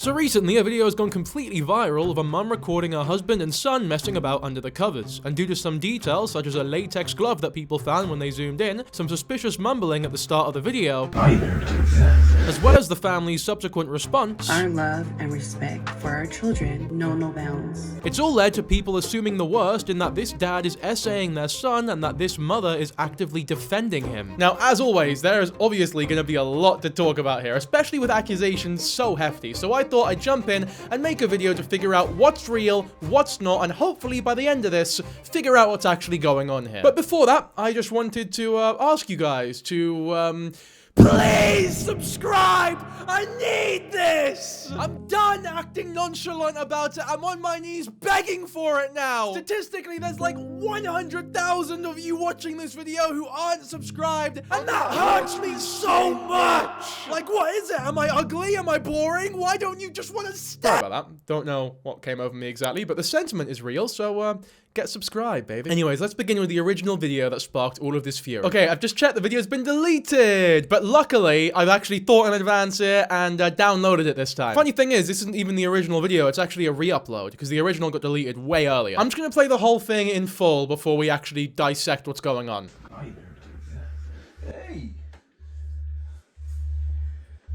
So recently, a video has gone completely viral of a mum recording her husband and son messing about under the covers, and due to some details such as a latex glove that people found when they zoomed in, some suspicious mumbling at the start of the video, as well as the family's subsequent response, our love and respect for our children know no bounds. It's all led to people assuming the worst in that this dad is essaying their son and that this mother is actively defending him. Now, as always, there is obviously going to be a lot to talk about here, especially with accusations so hefty, so I thought I'd jump in and make a video to figure out what's real, what's not, and hopefully by the end of this, figure out what's actually going on here. But before that, I just wanted to ask you guys to, please subscribe! I need this! I'm done acting nonchalant about it. I'm on my knees begging for it now. Statistically, there's like 100,000 of you watching this video who aren't subscribed, and that hurts me so much! Like, what is it? Am I ugly? Am I boring? Why don't you just want to stop? Sorry about that. Don't know what came over me exactly, but the sentiment is real, so, get subscribed, baby. Anyways, let's begin with the original video that sparked all of this fury. Okay, I've just checked the video's been deleted, but luckily, I've actually thought in advance here and downloaded it this time. Funny thing is, this isn't even the original video, it's actually a re-upload, because the original got deleted way earlier. I'm just gonna play the whole thing in full before we actually dissect what's going on. Hey!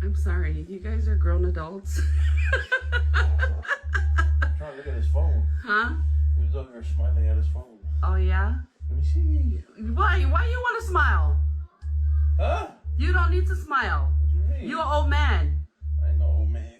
I'm sorry, you guys are grown adults. I'm trying to look at his phone. Huh? He was over there smiling at his phone. Oh yeah? Let me see. Why you want to smile? Huh? You don't need to smile. What do you mean? You're an old man. I ain't no old man.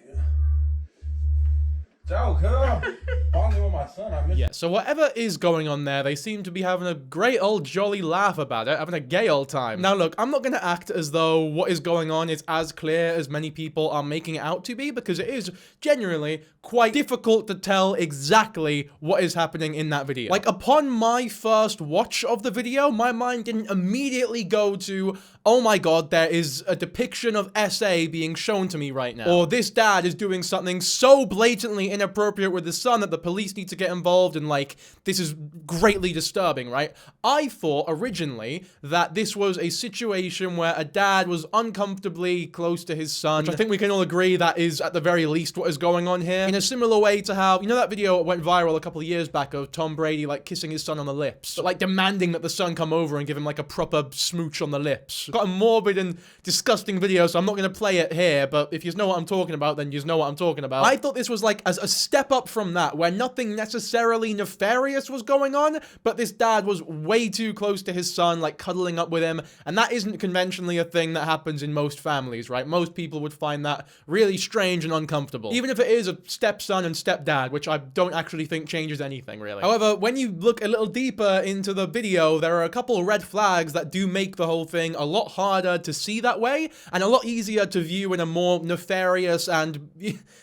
Ciao, cuz. Bonding with my son. I miss Yeah, so whatever is going on there, they seem to be having a great old jolly laugh about it, having a gay old time. Now look, I'm not gonna act as though what is going on is as clear as many people are making it out to be, because it is genuinely quite difficult to tell exactly what is happening in that video. Like, upon my first watch of the video, my mind didn't immediately go to, oh my god, there is a depiction of SA being shown to me right now. Or this dad is doing something so blatantly inappropriate with his son that the police need to get involved, and like, this is greatly disturbing, right? I thought originally that this was a situation where a dad was uncomfortably close to his son, which I think we can all agree that is at the very least what is going on here. In a similar way to how, you know that video that went viral a couple of years back of Tom Brady like kissing his son on the lips, but like demanding that the son come over and give him like a proper smooch on the lips. Got a morbid and disgusting video, so I'm not gonna play it here, but if you know what I'm talking about, then you know what I'm talking about. I thought this was like as a step up from that, where nothing necessarily nefarious was going on, but this dad was way too close to his son, like cuddling up with him, and that isn't conventionally a thing that happens in most families, right? Most people would find that really strange and uncomfortable, even if it is a stepson and stepdad, which I don't actually think changes anything, really. However, when you look a little deeper into the video, there are a couple red flags that do make the whole thing a lot harder to see that way, and a lot easier to view in a more nefarious and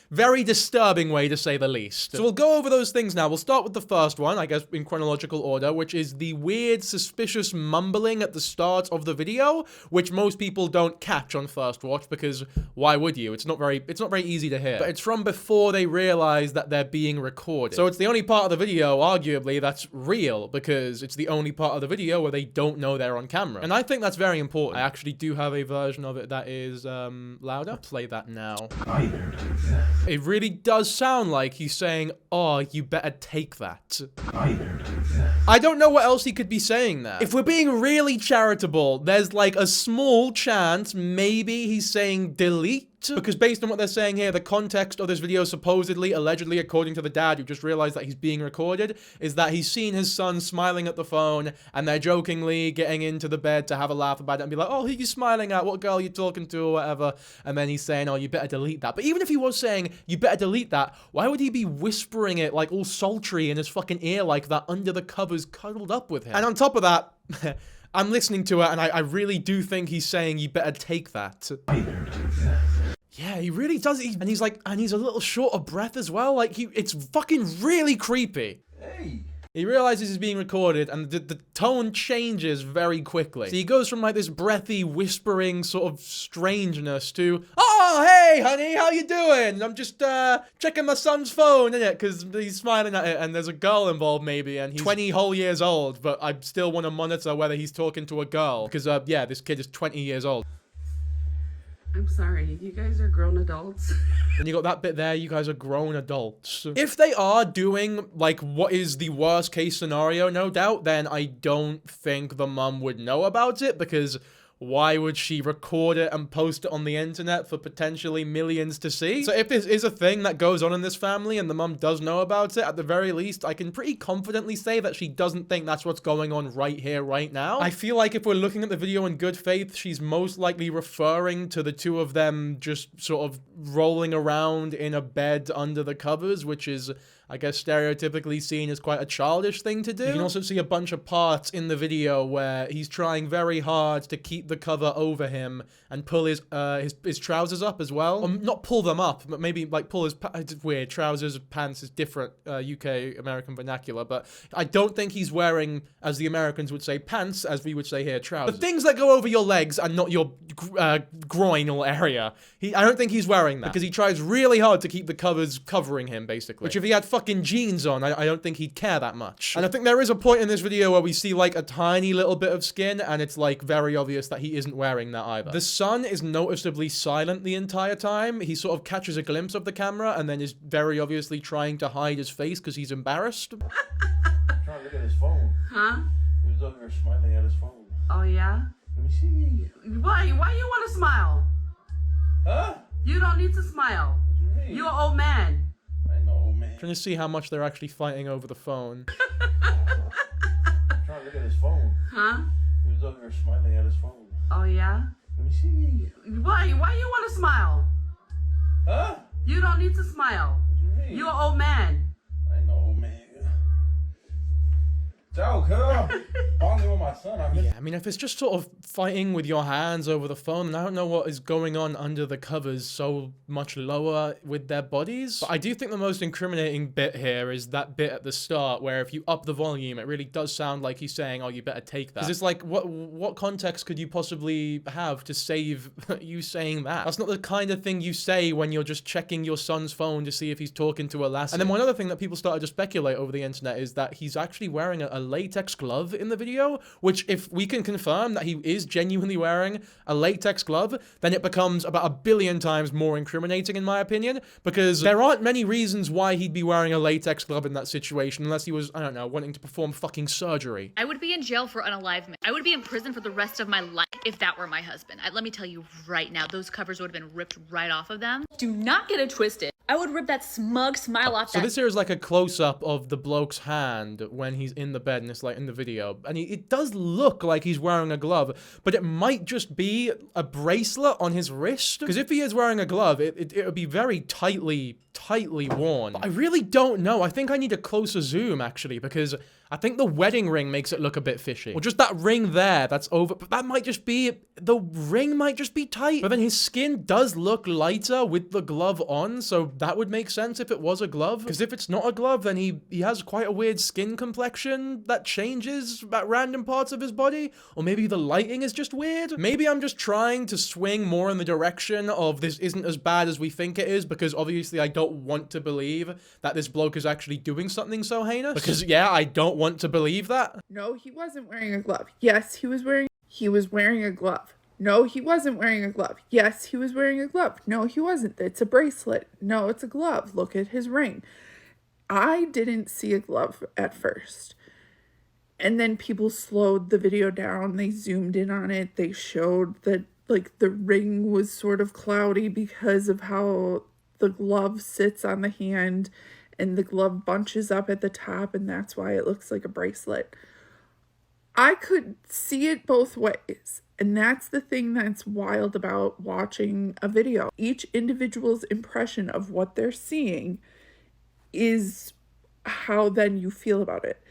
very disturbing way, to say the least. So we'll go over those things now. We'll start with the first one, I guess in chronological order, which is the weird, suspicious mumbling at the start of the video, which most people don't catch on first watch, because why would you? It's not very easy to hear. But it's from before they realize that they're being recorded. So it's the only part of the video, arguably, that's real, because it's the only part of the video where they don't know they're on camera. And I think that's very important. I actually do have a version of it that is, louder. I'll play that now. It really does sound like he's saying, oh, you better take that. I don't know what else he could be saying there. If we're being really charitable, there's like a small chance maybe he's saying delete, because based on what they're saying here, the context of this video supposedly, allegedly, according to the dad who just realized that he's being recorded, is that he's seen his son smiling at the phone, and they're jokingly getting into the bed to have a laugh about it and be like, oh, who are you smiling at? What girl are you talking to, or whatever? And then he's saying, oh, you better delete that. But even if he was saying, you better delete that, why would he be whispering it like all sultry in his fucking ear like that under the covers cuddled up with him? And on top of that, I'm listening to it, and I really do think he's saying, you better take that. Yeah, he really does. And he's like, and he's a little short of breath as well. Like, it's fucking really creepy. Hey! He realizes he's being recorded, and the tone changes very quickly. So he goes from like this breathy, whispering sort of strangeness to, oh, hey, honey, how you doing? I'm just checking my son's phone, innit? Because he's smiling at it, and there's a girl involved maybe, and he's 20 whole years old, but I still want to monitor whether he's talking to a girl. Because, yeah, this kid is 20 years old. I'm sorry, you guys are grown adults. Then you got that bit there, you guys are grown adults. If they are doing, like, what is the worst case scenario, no doubt, then I don't think the mum would know about it, because why would she record it and post it on the internet for potentially millions to see? So if this is a thing that goes on in this family and the mum does know about it, at the very least, I can pretty confidently say that she doesn't think that's what's going on right here, right now. I feel like if we're looking at the video in good faith, she's most likely referring to the two of them just sort of rolling around in a bed under the covers, which is, I guess, stereotypically seen as quite a childish thing to do. You can also see a bunch of parts in the video where he's trying very hard to keep the cover over him and pull his trousers up as well. Or not pull them up, but maybe like pull his, it's weird, trousers, pants is different UK American vernacular, but I don't think he's wearing, as the Americans would say, pants, as we would say here, trousers. The things that go over your legs and not your groinal area. I don't think he's wearing that, because he tries really hard to keep the covers covering him, basically. Which if he had fucking jeans on, I don't think he'd care that much. And I think there is a point in this video where we see like a tiny little bit of skin, and it's like very obvious that he isn't wearing that either. The son is noticeably silent the entire time. He sort of catches a glimpse of the camera and then is very obviously trying to hide his face because he's embarrassed. I'm trying to look at his phone. Huh? He was over there smiling at his phone. Oh, yeah? Let me see. Why you want to smile? Huh? You don't need to smile. What do you mean? You're an old man. I ain't no old man. Trying to see how much they're actually fighting over the phone. I'm trying to look at his phone. Huh? He was over there smiling at his phone. Oh, yeah? Let me see. Why you want to smile? Huh? You don't need to smile. What do you mean? You're an old man. I ain't no old man. Ciao, cuz. Bonding with my son. I miss. Yeah, I mean, if it's just sort of fighting with your hands over the phone, then I don't know what is going on under the covers so much lower with their bodies. But I do think the most incriminating bit here is that bit at the start where if you up the volume, it really does sound like he's saying, oh, you better take that. Because it's like, what context could you possibly have to save you saying that? That's not the kind of thing you say when you're just checking your son's phone to see if he's talking to a lassie. And then one other thing that people started to speculate over the internet is that he's actually wearing a latex glove in the video, which if we can confirm that he is genuinely wearing a latex glove, then it becomes about 1 billion times more incriminating in my opinion, because there aren't many reasons why he'd be wearing a latex glove in that situation unless he was, I don't know, wanting to perform fucking surgery. I would be in jail for unalivement. I would be in prison for the rest of my life if that were my husband. Let me tell you right now, those covers would have been ripped right off of them. Do not get it twisted. I would rip that smug smile off that. So this here is like a close-up of the bloke's hand when he's in the bed, and it's like in the video, and it does look like he's wearing a glove, but it might just be a bracelet on his wrist, because if he is wearing a glove, it would be very tightly worn. But I really don't know. I think I need a closer zoom actually, because I think the wedding ring makes it look a bit fishy. Or just that ring there, that's over. But that might just be, the ring might just be tight. But then his skin does look lighter with the glove on, so that would make sense if it was a glove. Because if it's not a glove, then he has quite a weird skin complexion that changes at random parts of his body. Or maybe the lighting is just weird. Maybe I'm just trying to swing more in the direction of this isn't as bad as we think it is, because obviously I don't want to believe that this bloke is actually doing something so heinous. Because yeah, I don't want to believe that. No, he wasn't wearing a glove. Yes, he was wearing a glove. No, he wasn't wearing a glove. Yes, he was wearing a glove. No, he wasn't. It's a bracelet. No, it's a glove. Look at his ring. I didn't see a glove at first. And then people slowed the video down. They zoomed in on it. They showed that like the ring was sort of cloudy because of how the glove sits on the hand and the glove bunches up at the top, and that's why it looks like a bracelet. I could see it both ways, and that's the thing that's wild about watching a video. Each individual's impression of what they're seeing is how then you feel about it.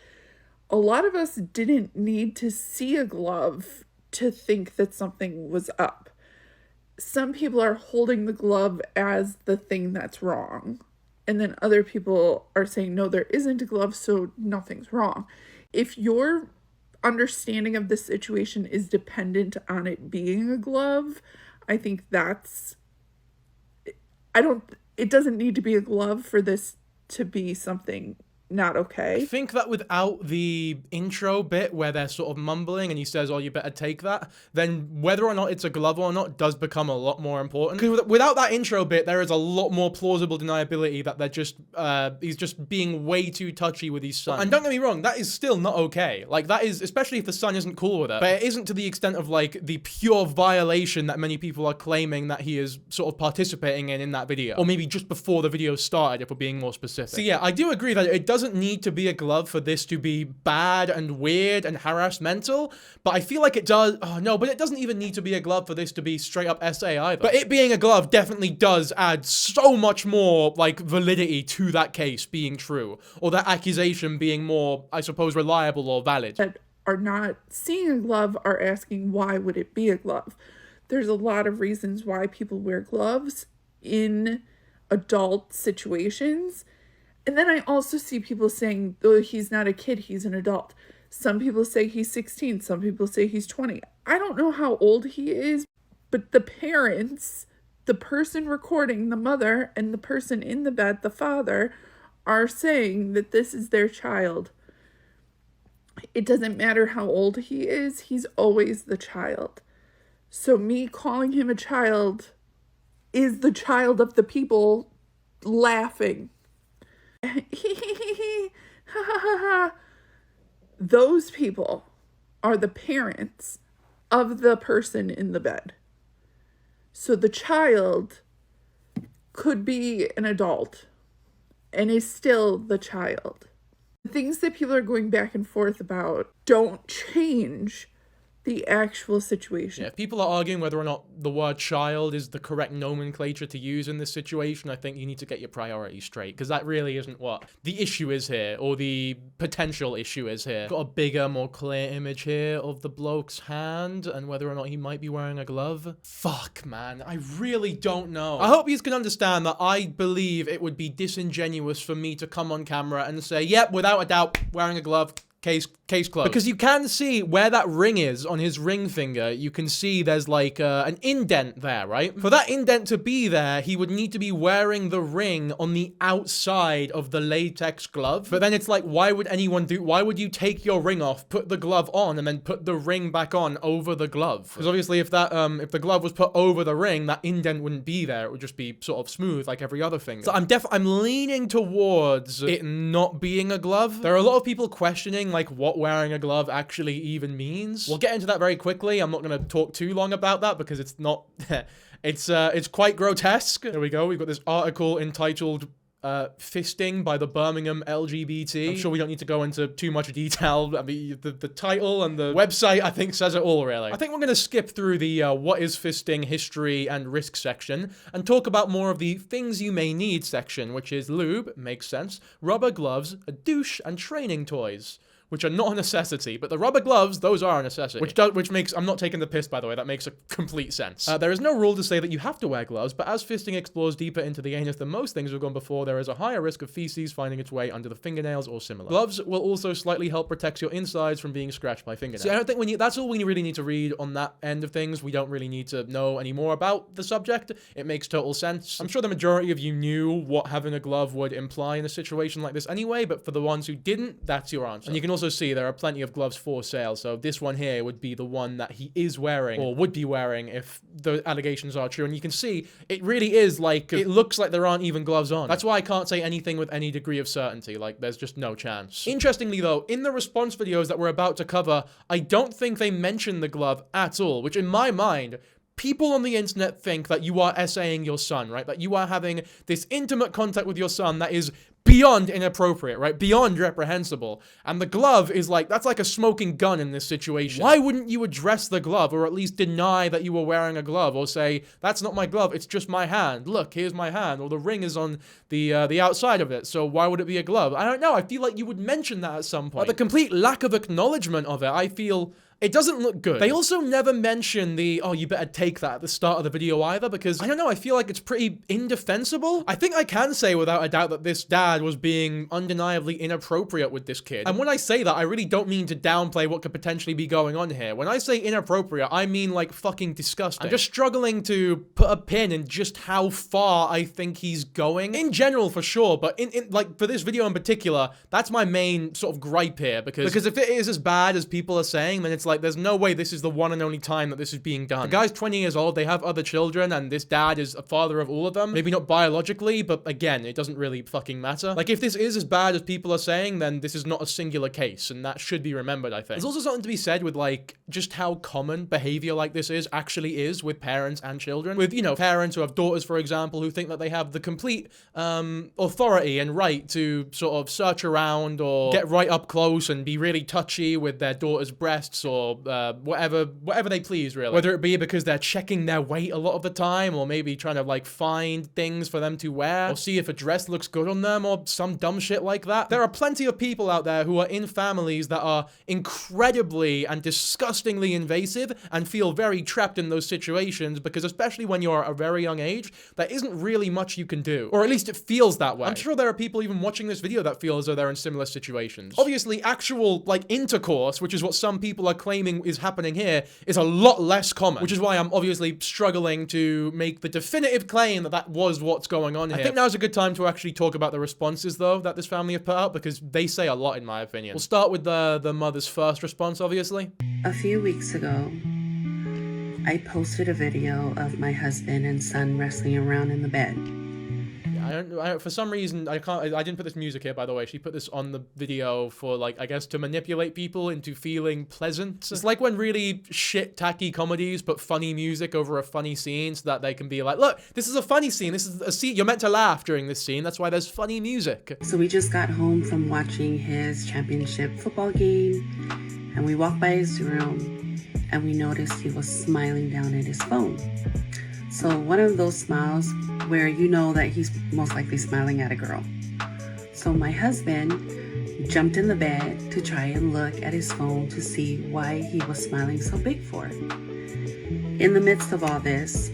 A lot of us didn't need to see a glove to think that something was up. Some people are holding the glove as the thing that's wrong. And then other people are saying, no, there isn't a glove, so nothing's wrong. If your understanding of the situation is dependent on it being a glove, I think it doesn't need to be a glove for this to be something not I okay. think that without the intro bit where they're sort of mumbling and he says, oh, you better take that, then whether or not it's a glove or not does become a lot more important. Because without that intro bit, there is a lot more plausible deniability that they're just, he's just being way too touchy with his son. And don't get me wrong, that is still not okay. Like, that is, especially if the son isn't cool with it, but it isn't to the extent of, like, the pure violation that many people are claiming that he is sort of participating in that video. Or maybe just before the video started, if we're being more specific. So yeah, I do agree that it doesn't need to be a glove for this to be bad and weird and harassmental, but I feel like it does. Oh no, but it doesn't even need to be a glove for this to be straight up SA either. But it being a glove definitely does add so much more like validity to that case being true, or that accusation being more, I suppose, reliable or valid. That are not seeing a glove are asking, why would it be a glove? There's a lot of reasons why people wear gloves in adult situations. And then I also see people saying, oh, he's not a kid, he's an adult. Some people say he's 16, some people say he's 20. I don't know how old he is, but the parents, the person recording, the mother, and the person in the bed, the father, are saying that this is their child. It doesn't matter how old he is, he's always the child. So me calling him a child is the child of the people laughing. Those people are the parents of the person in the bed. So the child could be an adult and is still the child. The things that people are going back and forth about don't change the actual situation. Yeah, if people are arguing whether or not the word child is the correct nomenclature to use in this situation, I think you need to get your priorities straight, because that really isn't what the issue is here, or the potential issue is here. Got a bigger, more clear image here of the bloke's hand and whether or not he might be wearing a glove. Fuck, man, I really don't know. I hope you can understand that I believe it would be disingenuous for me to come on camera and say, yep, without a doubt, wearing a glove. Case closed. Because you can see where that ring is on his ring finger. You can see there's like an indent there, right? For that indent to be there, he would need to be wearing the ring on the outside of the latex glove. But then it's like, why would you take your ring off, put the glove on, and then put the ring back on over the glove? Because obviously if the glove was put over the ring, that indent wouldn't be there. It would just be sort of smooth like every other finger. So I'm leaning towards it not being a glove. There are a lot of people questioning like what wearing a glove actually even means. We'll get into that very quickly. I'm not going to talk too long about that because it's not it's quite grotesque. There we go. We've got this article entitled fisting by the Birmingham LGBT. I'm sure we don't need to go into too much detail. I mean, the title and the website, I think, says it all, really. I think we're going to skip through the what is fisting history and risk section and talk about more of the things you may need section, which is lube, makes sense, rubber gloves, a douche, and training toys, which are not a necessity, but the rubber gloves, those are a necessity. Which makes, I'm not taking the piss, by the way, that makes a complete sense. There is no rule to say that you have to wear gloves, but as fisting explores deeper into the anus than most things we've gone before, there is a higher risk of feces finding its way under the fingernails or similar. Gloves will also slightly help protect your insides from being scratched by fingernails. See, I don't think that's all we really need to read on that end of things. We don't really need to know any more about the subject. It makes total sense. I'm sure the majority of you knew what having a glove would imply in a situation like this anyway, but for the ones who didn't, that's your answer. And you can also see there are plenty of gloves for sale, so this one here would be the one that he is wearing, or would be wearing if the allegations are true. And you can see it really is like, it looks like there aren't even gloves on. That's why I can't say anything with any degree of certainty. Like, there's just no chance. Interestingly though, in the response videos that we're about to cover, I don't think they mention the glove at all, which in my mind, people on the internet think that you are essaying your son, right? That you are having this intimate contact with your son that is beyond inappropriate, right? Beyond reprehensible. And the glove is like, that's like a smoking gun in this situation. Why wouldn't you address the glove, or at least deny that you were wearing a glove, or say, that's not my glove, it's just my hand. Look, here's my hand, or the ring is on the outside of it, so why would it be a glove? I don't know, I feel like you would mention that at some point. But the complete lack of acknowledgement of it, I feel It doesn't look good. They also never mention the, oh, you better take that at the start of the video either, because I don't know, I feel like it's pretty indefensible. I think I can say without a doubt that this dad was being undeniably inappropriate with this kid. And when I say that, I really don't mean to downplay what could potentially be going on here. When I say inappropriate, I mean like fucking disgusting. I'm just struggling to put a pin in just how far I think he's going. In general, for sure, but in like for this video in particular, that's my main sort of gripe here, because if it is as bad as people are saying, then it's like there's no way this is the one and only time that this is being done. The guy's 20 years old, they have other children, and this dad is a father of all of them. Maybe not biologically, but again, it doesn't really fucking matter. Like, if this is as bad as people are saying, then this is not a singular case, and that should be remembered, I think. There's also something to be said with, like, just how common behavior like this actually is with parents and children. With, you know, parents who have daughters, for example, who think that they have the complete authority and right to sort of search around or get right up close and be really touchy with their daughter's breasts or whatever they please, really. Whether it be because they're checking their weight a lot of the time, or maybe trying to like find things for them to wear, or see if a dress looks good on them, or some dumb shit like that. There are plenty of people out there who are in families that are incredibly and disgustingly invasive and feel very trapped in those situations, because especially when you're at a very young age, there isn't really much you can do. Or at least it feels that way. I'm sure there are people even watching this video that feel as though they're in similar situations. Obviously, actual like intercourse, which is what some people are claiming is happening here, is a lot less common, which is why I'm obviously struggling to make the definitive claim that that was what's going on here. I think now's a good time to actually talk about the responses, though, that this family have put out, because they say a lot, in my opinion. We'll start with the mother's first response, obviously. A few weeks ago, I posted a video of my husband and son wrestling around in the bed. For some reason, I didn't put this music here, by the way. She put this on the video for, like, I guess to manipulate people into feeling pleasant. It's like when really shit, tacky comedies put funny music over a funny scene so that they can be like, look, this is a funny scene. This is a scene. You're meant to laugh during this scene. That's why there's funny music. So we just got home from watching his championship football game, and we walked by his room, and we noticed he was smiling down at his phone. So one of those smiles where you know that he's most likely smiling at a girl. So my husband jumped in the bed to try and look at his phone to see why he was smiling so big for. In the midst of all this,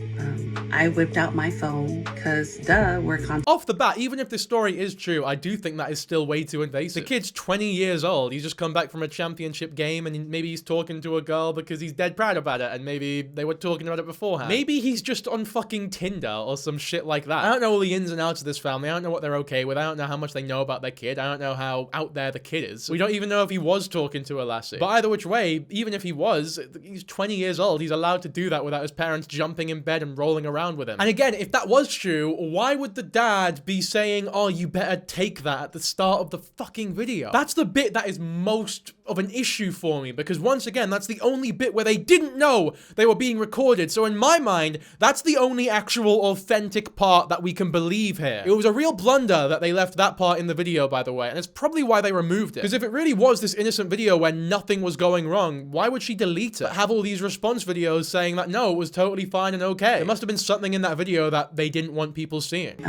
I whipped out my phone because, we're off the bat, even if this story is true, I do think that is still way too invasive. The kid's 20 years old. He's just come back from a championship game, and maybe he's talking to a girl because he's dead proud about it, and maybe they were talking about it beforehand. Maybe he's just on fucking Tinder or some shit like that. I don't know all the ins and outs of this family. I don't know what they're okay with. I don't know how much they know about their kid. I don't know how out there the kid is. We don't even know if he was talking to a lassie. But either which way, even if he was, he's 20 years old. He's allowed to do that without his parents jumping in bed and rolling around with him. And again, if that was true, why would the dad be saying, oh, you better take that at the start of the fucking video? That's the bit that is most of an issue for me, because once again, that's the only bit where they didn't know they were being recorded. So in my mind, that's the only actual authentic part that we can believe here. It was a real blunder that they left that part in the video, by the way, and it's probably why they removed it. Because if it really was this innocent video where nothing was going wrong, why would she delete it? But have all these response videos saying that no, it was totally fine and okay. There must have been something in that video that they didn't want people seeing.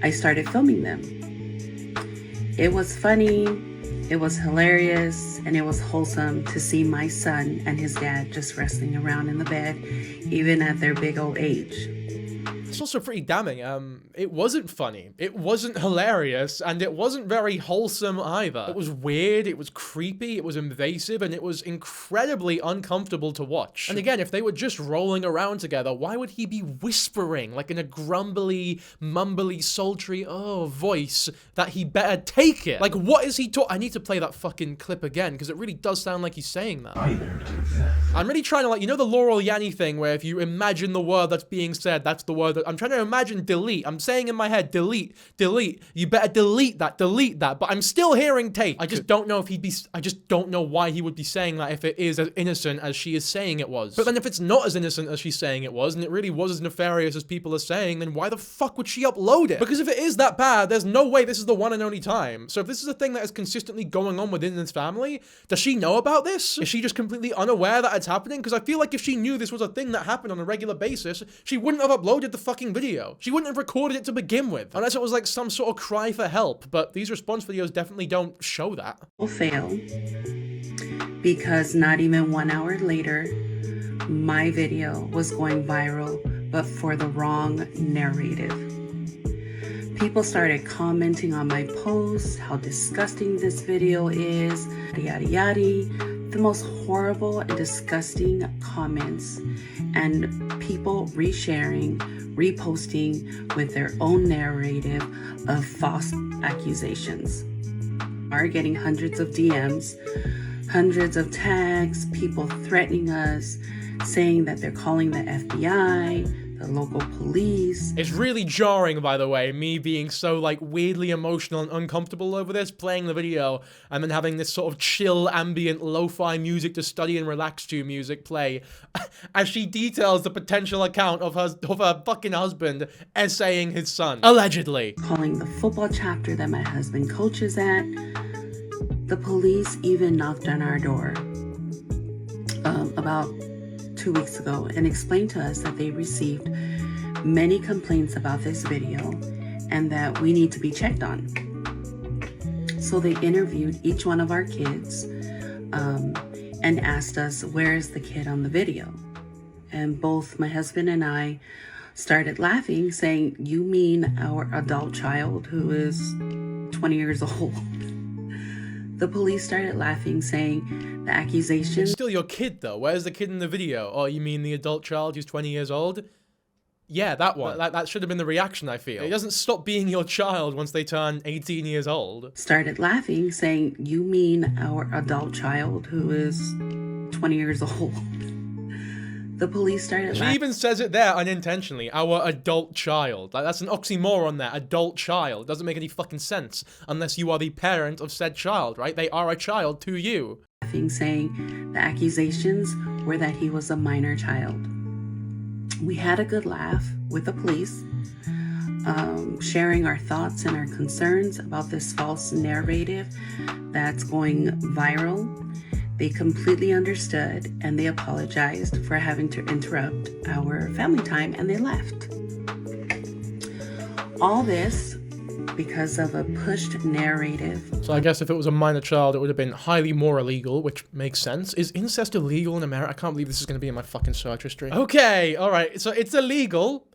I started filming them. It was funny, it was hilarious, and it was wholesome to see my son and his dad just wrestling around in the bed, even at their big old age. It's also pretty damning. It wasn't funny, it wasn't hilarious, and it wasn't very wholesome either. It was weird, it was creepy, it was invasive, and it was incredibly uncomfortable to watch. And again, if they were just rolling around together, why would he be whispering, like in a grumbly, mumbly, sultry, voice, that he better take it? Like, what is he talking? I need to play that fucking clip again, because it really does sound like he's saying that. I'm really trying to, like, you know the Laurel Yanny thing, where if you imagine the word that's being said, that's the word that I'm trying to imagine. Delete. I'm saying in my head, delete. You better delete that. But I'm still hearing take. I just don't know if I just don't know why he would be saying that if it is as innocent as she is saying it was. But then if it's not as innocent as she's saying it was, and it really was as nefarious as people are saying, then why the fuck would she upload it? Because if it is that bad, there's no way this is the one and only time. So if this is a thing that is consistently going on within this family, does she know about this? Is she just completely unaware that it's happening? Because I feel like if she knew this was a thing that happened on a regular basis, she wouldn't have uploaded the fucking video. She wouldn't have recorded it to begin with, unless it was like some sort of cry for help. But these response videos definitely don't show that. Will fail. because not even 1 hour later, my video was going viral, but for the wrong narrative. People started commenting on my posts, how disgusting this video is, yada yada, the most horrible and disgusting comments, and people resharing, reposting with their own narrative of false accusations. Are getting hundreds of DMs, hundreds of tags, people threatening us, saying that they're calling the FBI, the local police. It's really jarring, by the way, me being so, like, weirdly emotional and uncomfortable over this, playing the video, and then having this sort of chill, ambient, lo-fi music to study and relax to music play, as she details the potential account of her fucking husband essaying his son. Allegedly. Calling the football chapter that my husband coaches at. The police even knocked on our door about 2 weeks ago and explained to us that they received many complaints about this video and that we need to be checked on. So they interviewed each one of our kids and asked us, where is the kid on the video? And both my husband and I started laughing, saying, you mean our adult child who is 20 years old? The police started laughing, saying the accusation... It's still your kid, though. Where's the kid in the video? Oh, you mean the adult child who's 20 years old? Yeah, that one. That should have been the reaction, I feel. It doesn't stop being your child once they turn 18 years old. Started laughing, saying, you mean our adult child who is 20 years old? The police started laughing. She even says it there unintentionally. Our adult child. Like, that's an oxymoron there. Adult child. Doesn't make any fucking sense. Unless you are the parent of said child, right? They are a child to you. Laughing, saying the accusations were that he was a minor child. We had a good laugh with the police, sharing our thoughts and our concerns about this false narrative that's going viral. They completely understood and they apologized for having to interrupt our family time, and they left. All this because of a pushed narrative. So I guess if it was a minor child, it would have been highly more illegal, which makes sense. Is incest illegal in America? I can't believe this is going to be in my fucking search history. Okay, alright, so it's illegal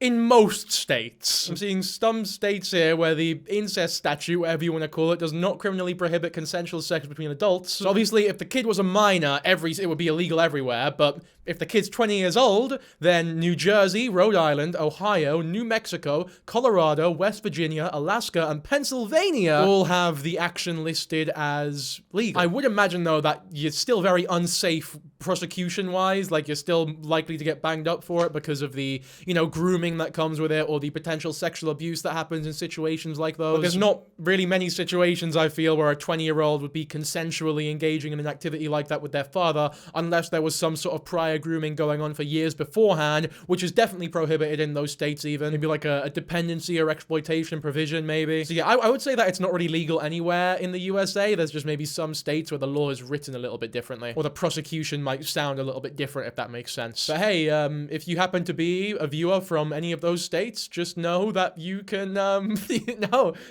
in most states. I'm seeing some states here where the incest statute, whatever you want to call it, does not criminally prohibit consensual sex between adults. So obviously, if the kid was a minor, it would be illegal everywhere, but if the kid's 20 years old, then New Jersey, Rhode Island, Ohio, New Mexico, Colorado, West Virginia, Alaska, and Pennsylvania all have the action listed as legal. I would imagine, though, that you're still very unsafe prosecution-wise, like you're still likely to get banged up for it because of the, you know, grooming that comes with it, or the potential sexual abuse that happens in situations like those. But there's not really many situations, I feel, where a 20-year-old would be consensually engaging in an activity like that with their father, unless there was some sort of prior grooming going on for years beforehand, which is definitely prohibited in those states even. Maybe like a dependency or exploitation provision, maybe. So yeah, I would say that it's not really legal anywhere in the USA. There's just maybe some states where the law is written a little bit differently, or the prosecution might sound a little bit different, if that makes sense. But hey, if you happen to be a viewer from any of those states, just know that you can, no,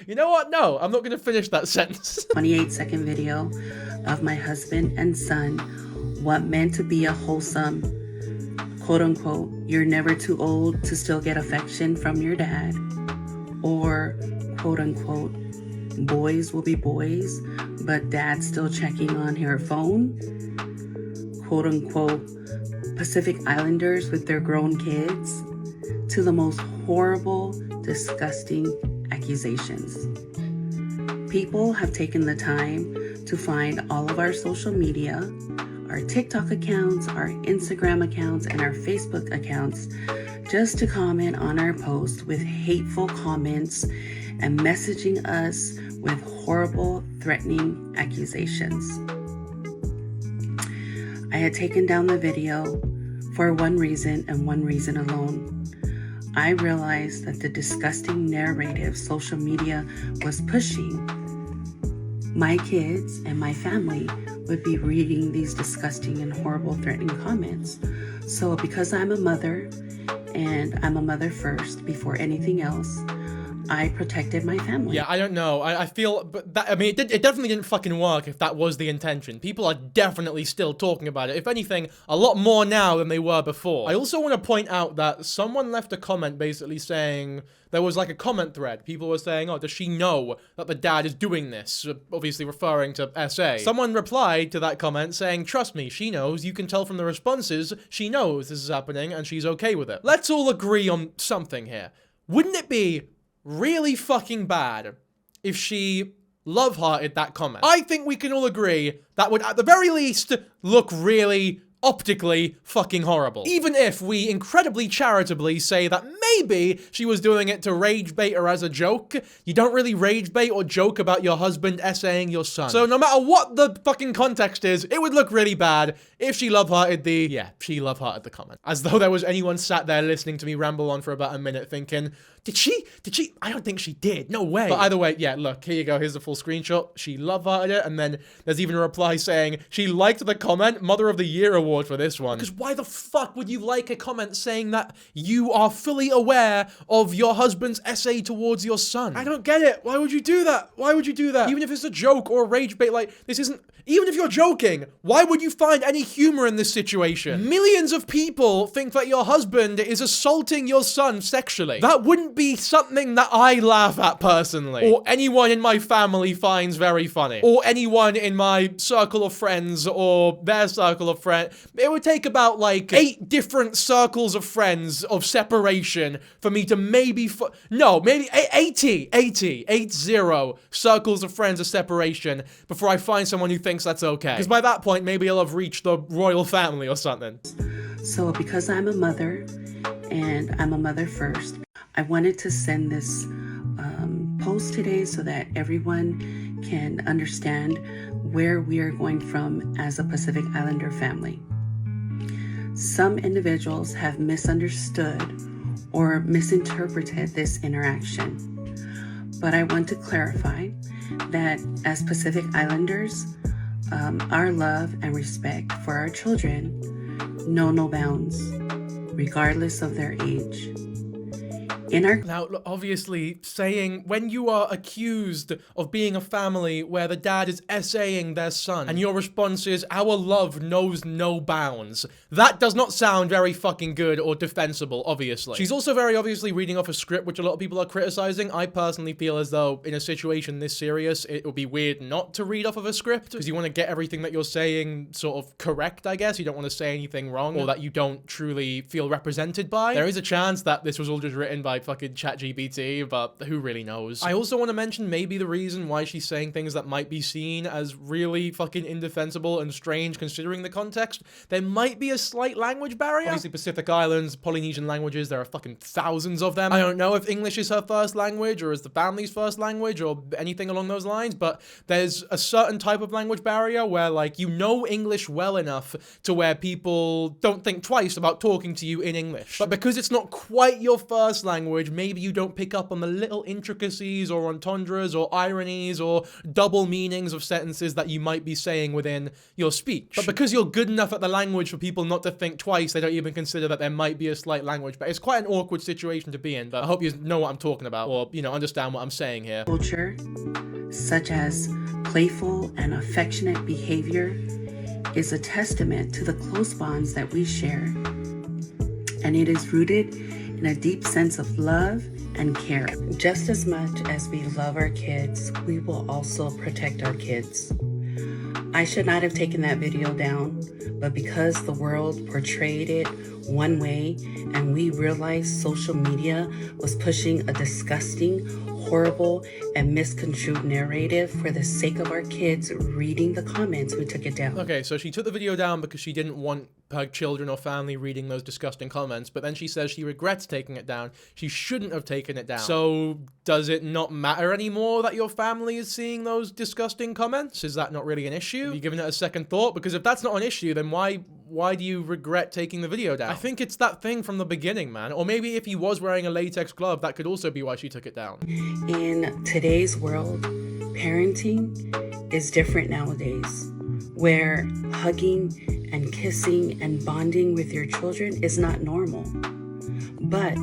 you know what? No, I'm not going to finish that sentence. 28-second video of my husband and son, what meant to be a wholesome, quote unquote, you're never too old to still get affection from your dad, or quote unquote, boys will be boys, but dad's still checking on her phone, quote unquote, Pacific Islanders with their grown kids, to the most horrible, disgusting accusations. People have taken the time to find all of our social media, our TikTok accounts, our Instagram accounts, and our Facebook accounts, just to comment on our post with hateful comments and messaging us with horrible, threatening accusations. I had taken down the video for one reason and one reason alone. I realized that the disgusting narrative social media was pushing, my kids and my family would be reading these disgusting and horrible threatening comments. So because I'm a mother, and I'm a mother first before anything else, I protected my family. Yeah, I don't know. I feel, but that, I mean, it definitely didn't fucking work if that was the intention. People are definitely still talking about it. If anything, a lot more now than they were before. I also want to point out that someone left a comment basically saying, there was like a comment thread. People were saying, oh, does she know that the dad is doing this? Obviously referring to SA. Someone replied to that comment saying, trust me, she knows. You can tell from the responses, she knows this is happening and she's okay with it. Let's all agree on something here. Wouldn't it be really fucking bad if she love-hearted that comment? I think we can all agree that would, at the very least, look really optically fucking horrible. Even if we incredibly charitably say that maybe she was doing it to rage bait her as a joke, you don't really rage bait or joke about your husband essaying your son. So no matter what the fucking context is, it would look really bad if she love-hearted she love-hearted the comment. As though there was anyone sat there listening to me ramble on for about a minute thinking, did she? I don't think she did. No way. But either way, yeah, look, here you go. Here's the full screenshot. She love-hearted it, and then there's even a reply saying she liked the comment, Mother of the Year award for this one. Because why the fuck would you like a comment saying that you are fully aware of your husband's essay towards your son? I don't get it. Why would you do that? Why would you do that? Even if it's a joke or a rage bait, like, this isn't... Even if you're joking, why would you find any humor in this situation? Millions of people think that your husband is assaulting your son sexually. That wouldn't be something that I laugh at personally, or anyone in my family finds very funny, or anyone in my circle of friends or their circle of friends. It would take about like 8 different circles of friends of separation for me to maybe, maybe 80 circles of friends of separation before I find someone who thinks that's okay. Because by that point, maybe I'll have reached the royal family or something. So because I'm a mother, and I'm a mother first, I wanted to send this post today so that everyone can understand where we are going from as a Pacific Islander family. Some individuals have misunderstood or misinterpreted this interaction, but I want to clarify that as Pacific Islanders, our love and respect for our children know no bounds, regardless of their age. Now, obviously, saying when you are accused of being a family where the dad is essaying their son, and your response is, our love knows no bounds, that does not sound very fucking good or defensible, obviously. She's also very obviously reading off a script, which a lot of people are criticizing. I personally feel as though, in a situation this serious, it would be weird not to read off of a script, because you want to get everything that you're saying sort of correct, I guess. You don't want to say anything wrong, or that you don't truly feel represented by. There is a chance that this was all just written by fucking ChatGPT, but who really knows? I also want to mention maybe the reason why she's saying things that might be seen as really fucking indefensible and strange considering the context. There might be a slight language barrier. Obviously, Pacific Islands, Polynesian languages, there are fucking thousands of them. I don't know if English is her first language or is the family's first language or anything along those lines, but there's a certain type of language barrier where, like, you know English well enough to where people don't think twice about talking to you in English. But because it's not quite your first language, maybe you don't pick up on the little intricacies or entendres or ironies or double meanings of sentences that you might be saying within your speech. But because you're good enough at the language for people not to think twice, they don't even consider that there might be a slight language. But it's quite an awkward situation to be in, but I hope you know what I'm talking about, or, you know, understand what I'm saying here. Culture, such as playful and affectionate behavior, is a testament to the close bonds that we share, and it is rooted in a deep sense of love and care. Just as much as we love our kids, we will also protect our kids. I should not have taken that video down, but because the world portrayed it one way and we realized social media was pushing a disgusting, horrible, and misconstrued narrative for the sake of our kids reading the comments, we took it down. Okay, so she took the video down because she didn't want her children or family reading those disgusting comments, but then she says she regrets taking it down. She shouldn't have taken it down. So does it not matter anymore that your family is seeing those disgusting comments? Is that not really an issue? Have you given it a second thought? Because if that's not an issue, then why do you regret taking the video down? I think it's that thing from the beginning, man. Or maybe if he was wearing a latex glove, that could also be why she took it down. In today's world, parenting is different nowadays, where hugging and kissing and bonding with your children is not normal. But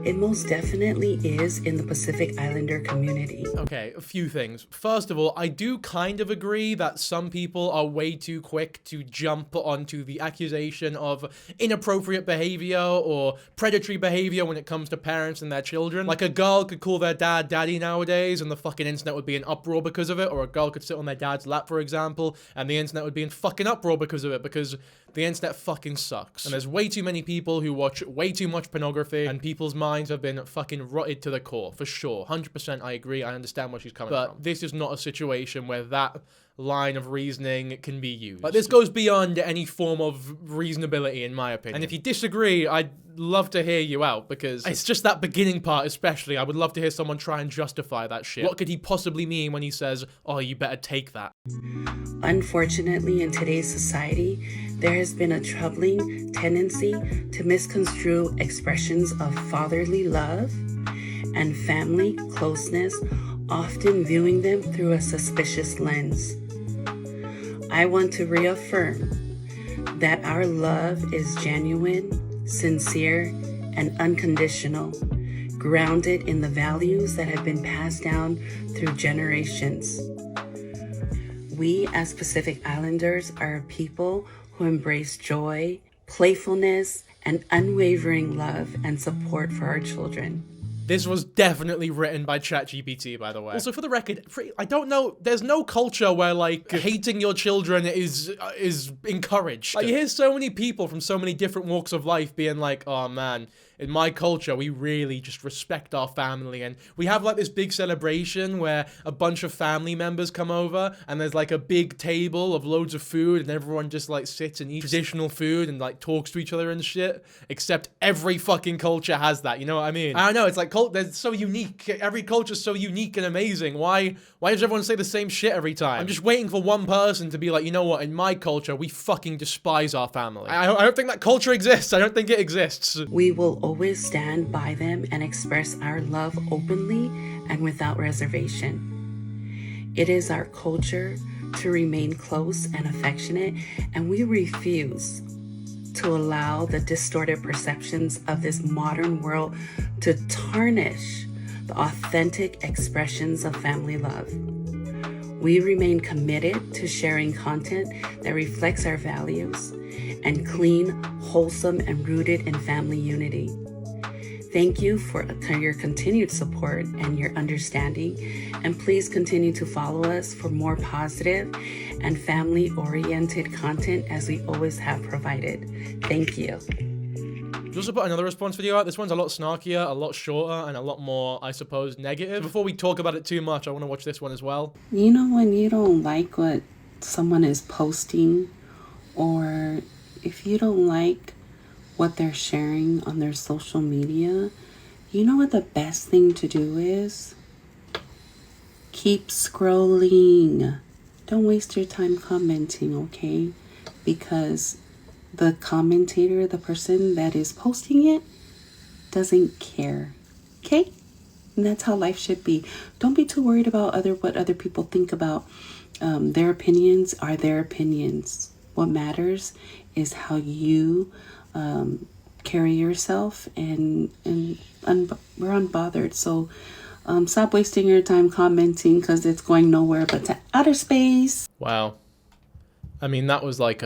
It most definitely is in the Pacific Islander community. Okay, a few things. First of all, I do kind of agree that some people are way too quick to jump onto the accusation of inappropriate behavior or predatory behavior when it comes to parents and their children. Like, a girl could call their dad daddy nowadays and the fucking internet would be in uproar because of it, or a girl could sit on their dad's lap, for example, and the internet would be in fucking uproar because of it, because the internet fucking sucks. And there's way too many people who watch way too much pornography, and people's minds have been fucking rotted to the core, for sure. 100% I agree, I understand where she's coming from. But this is not a situation where that line of reasoning can be used. Like, this goes beyond any form of reasonability, in my opinion. And if you disagree, I'd love to hear you out, because it's just that beginning part especially. I would love to hear someone try and justify that shit. What could he possibly mean when he says, oh, you better take that? Unfortunately, in today's society, there has been a troubling tendency to misconstrue expressions of fatherly love and family closeness, often viewing them through a suspicious lens. I want to reaffirm that our love is genuine, sincere, and unconditional, grounded in the values that have been passed down through generations. We as Pacific Islanders are a people who embrace joy, playfulness, and unwavering love and support for our children. This was definitely written by ChatGPT, by the way. Also, for the record, I don't know, there's no culture where, like, hating your children is encouraged. Like, you hear so many people from so many different walks of life being like, oh man, in my culture, we really just respect our family, and we have, like, this big celebration where a bunch of family members come over, and there's, like, a big table of loads of food, and everyone just, like, sits and eats traditional food and, like, talks to each other and shit, except every fucking culture has that, you know what I mean? I don't know, it's like, they're so unique. Every culture's so unique and amazing. Why does everyone say the same shit every time? I'm just waiting for one person to be like, you know what, in my culture, we fucking despise our family. I don't think that culture exists. I don't think it exists. We will always stand by them and express our love openly and without reservation. It is our culture to remain close and affectionate, and we refuse to allow the distorted perceptions of this modern world to tarnish the authentic expressions of family love. We remain committed to sharing content that reflects our values and clean, wholesome, and rooted in family unity. Thank you for your continued support and your understanding, and please continue to follow us for more positive and family-oriented content as we always have provided. Thank you. You also put another response video out. This one's a lot snarkier, a lot shorter, and a lot more, I suppose, negative. Before we talk about it too much, I want to watch this one as well. You know, when you don't like what someone is posting, or if you don't like what they're sharing on their social media, you know what the best thing to do is? Keep scrolling. Don't waste your time commenting, okay? Because the commentator, the person that is posting it, doesn't care, okay? And that's how life should be. Don't be too worried about what other people think about. Their opinions are their opinions. What matters is how you carry yourself, and we're unbothered. So stop wasting your time commenting, because it's going nowhere but to outer space. Wow. I mean, that was like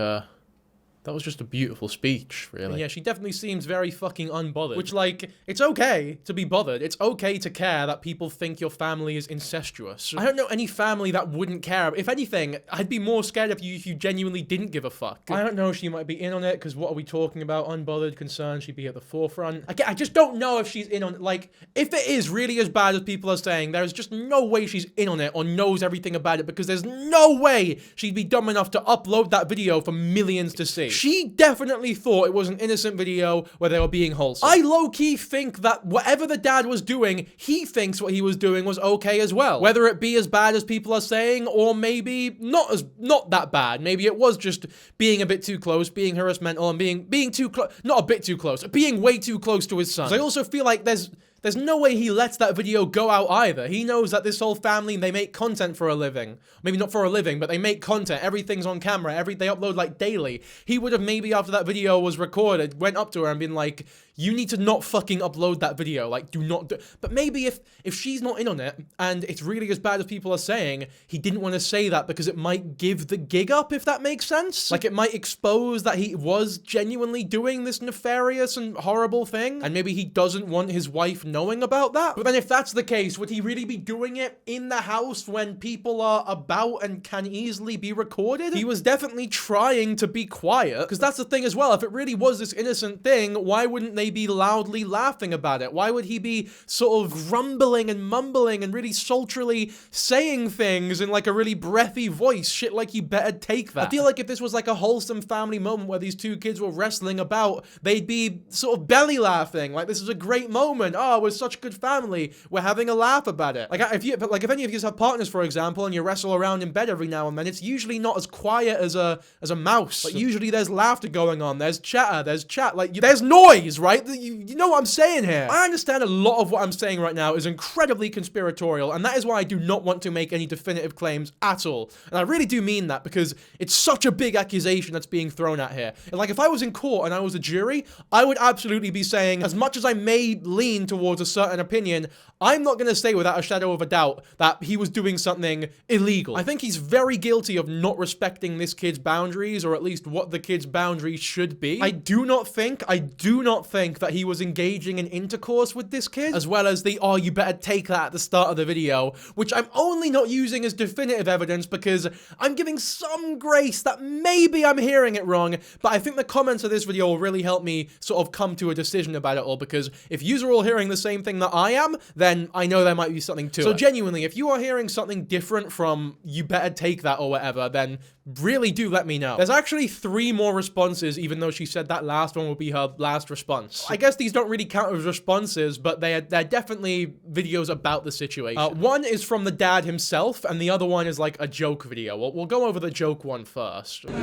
that was just a beautiful speech, really. And yeah, she definitely seems very fucking unbothered. Which, like, it's okay to be bothered. It's okay to care that people think your family is incestuous. I don't know any family that wouldn't care. If anything, I'd be more scared of you if you genuinely didn't give a fuck. I don't know, she might be in on it, because what are we talking about? Unbothered, concerned, she'd be at the forefront. I just don't know if she's in on it. Like, if it is really as bad as people are saying, there's just no way she's in on it or knows everything about it, because there's no way she'd be dumb enough to upload that video for millions to see. She definitely thought it was an innocent video where they were being wholesome. I low-key think that whatever the dad was doing, he thinks what he was doing was okay as well. Whether it be as bad as people are saying, or maybe not that bad. Maybe it was just being a bit too close, being harassmental, and being too close, not a bit too close, being way too close to his son. I also feel like there's no way he lets that video go out either. He knows that this whole family, they make content for a living. Maybe not for a living, but they make content. Everything's on camera. They upload like daily. He would have maybe after that video was recorded, went up to her and been like, you need to not fucking upload that video. Like, do not do. But maybe if she's not in on it, and it's really as bad as people are saying, he didn't want to say that because it might give the gig up, if that makes sense. Like, it might expose that he was genuinely doing this nefarious and horrible thing, and maybe he doesn't want his wife knowing about that. But then if that's the case, would he really be doing it in the house when people are about and can easily be recorded? He was definitely trying to be quiet, because that's the thing as well. If it really was this innocent thing, why wouldn't they be loudly laughing about it? Why would he be sort of grumbling and mumbling and really sultrily saying things in like a really breathy voice? Shit like, you better take that. I feel like if this was like a wholesome family moment where these two kids were wrestling about, they'd be sort of belly laughing. Like, this is a great moment. Oh, we're such a good family. We're having a laugh about it. Like, if any of you have partners, for example, and you wrestle around in bed every now and then, it's usually not as quiet as a mouse. Like, usually there's laughter going on. There's chatter. There's chat. Like, there's noise, right? You know what I'm saying here. I understand a lot of what I'm saying right now is incredibly conspiratorial, and that is why I do not want to make any definitive claims at all. And I really do mean that, because it's such a big accusation that's being thrown at here. And like, if I was in court and I was a jury, I would absolutely be saying, as much as I may lean towards a certain opinion, I'm not going to say without a shadow of a doubt that he was doing something illegal. I think he's very guilty of not respecting this kid's boundaries, or at least what the kid's boundaries should be. I do not think that he was engaging in intercourse with this kid, as well as the, oh, you better take that at the start of the video, which I'm only not using as definitive evidence because I'm giving some grace that maybe I'm hearing it wrong, but I think the comments of this video will really help me sort of come to a decision about it all, because if yous are all hearing the same thing that I am, then I know there might be something to it. So genuinely, if you are hearing something different from you better take that or whatever, then really do let me know. There's actually 3 more responses, even though she said that last one will be her last response. I guess these don't really count as responses, but they're definitely videos about the situation. One is from the dad himself, and the other one is like a joke video. We'll go over the joke one first. Look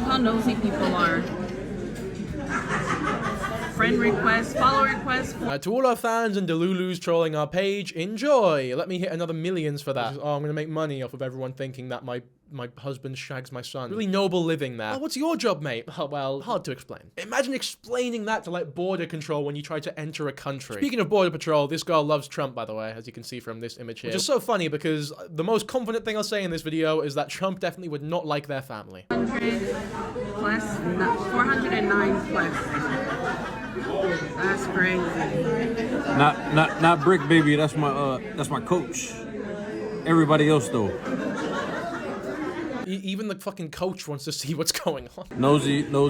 how nosy people are. Friend requests, follow requests. To all our fans and Delulus trolling our page, enjoy. Let me hit another millions for that. Oh, I'm gonna make money off of everyone thinking that my husband shags my son. Really noble living there. Oh, what's your job, mate? Oh, well, hard to explain. Imagine explaining that to like border control when you try to enter a country. Speaking of border patrol, this girl loves Trump, by the way, as you can see from this image here. Which is so funny because the most confident thing I'll say in this video is that Trump definitely would not like their family. 100 plus, 409 plus. That's crazy. Not Brick Baby. That's my coach. Everybody else though. Even the fucking coach wants to see what's going on. Nosy. Go